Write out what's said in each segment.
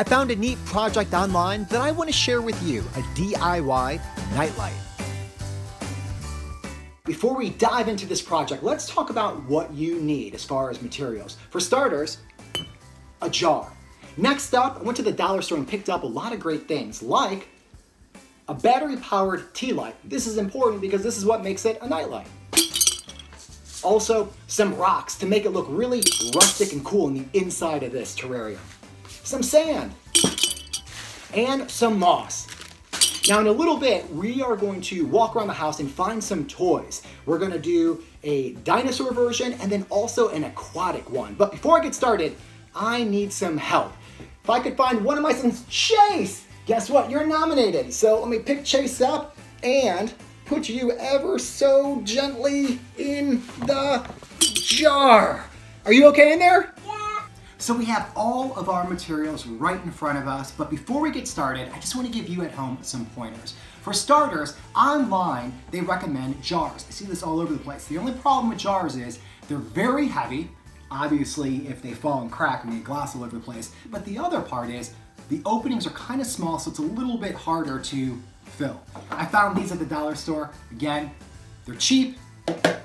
I found a neat project online that I want to share with you, a DIY nightlight. Before we dive into this project, let's talk about what you need as far as materials. For starters, a jar. Next up, I went to the dollar store and picked up a lot of great things, like a battery-powered tea light. This is important because this is what makes it a nightlight. Also, some rocks to make it look really rustic and cool in the inside of this terrarium. Some sand, and some moss. Now in a little bit, we are going to walk around the house and find some toys. We're gonna do a dinosaur version and then also an aquatic one. But before I get started, I need some help. If I could find one of my sons, Chase, guess what? You're nominated. So let me pick Chase up and put you ever so gently in the jar. Are you okay in there? So we have all of our materials right in front of us, but before we get started, I just want to give you at home some pointers. For starters, online, they recommend jars. I see this all over the place. The only problem with jars is they're very heavy. Obviously, if they fall and crack, and make glass all over the place. But the other part is the openings are kind of small, so it's a little bit harder to fill. I found these at the dollar store. Again, they're cheap,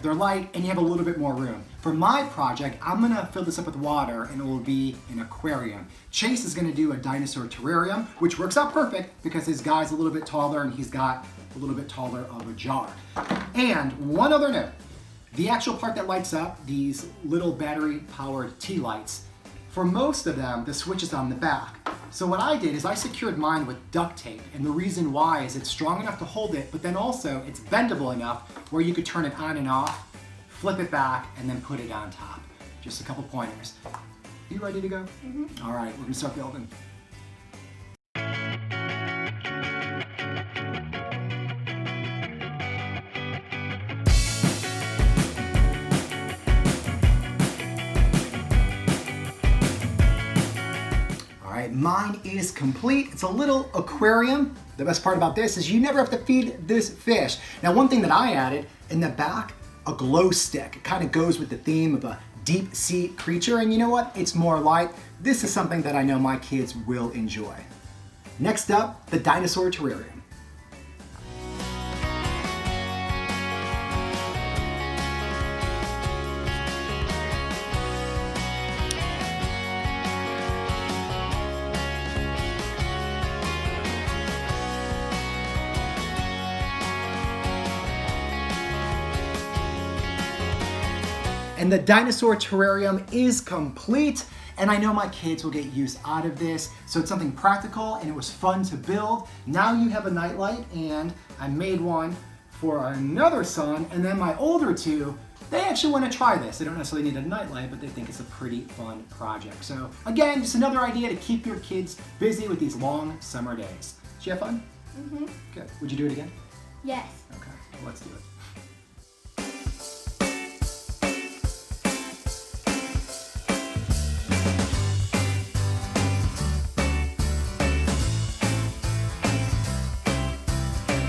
they're light, and you have a little bit more room. For my project, I'm gonna fill this up with water and it will be an aquarium. Chase is gonna do a dinosaur terrarium, which works out perfect because his guy's a little bit taller and he's got a little bit taller of a jar. And one other note, the actual part that lights up, these little battery-powered tea lights, for most of them, the switch is on the back. So what I did is I secured mine with duct tape, and the reason why is it's strong enough to hold it, but then also it's bendable enough where you could turn it on and off, flip it back, and then put it on top. Just a couple pointers. You ready to go? Mm-hmm. All right, we're gonna start building. Mine is complete. It's a little aquarium. The best part about this is you never have to feed this fish. Now, one thing that I added in the back, a glow stick. It kind of goes with the theme of a deep sea creature, and you know what? It's more light. This is something that I know my kids will enjoy. Next up, the dinosaur terrarium. And the dinosaur terrarium is complete, and I know my kids will get use out of this, so it's something practical and it was fun to build. Now you have a nightlight, and I made one for another son, and then my older two, they actually want to try this. They don't necessarily need a nightlight, but they think it's a pretty fun project. So again, just another idea to keep your kids busy with these long summer days. Did you have fun? Mm-hmm. Good. Would you do it again? Yes. Okay, well, let's do it.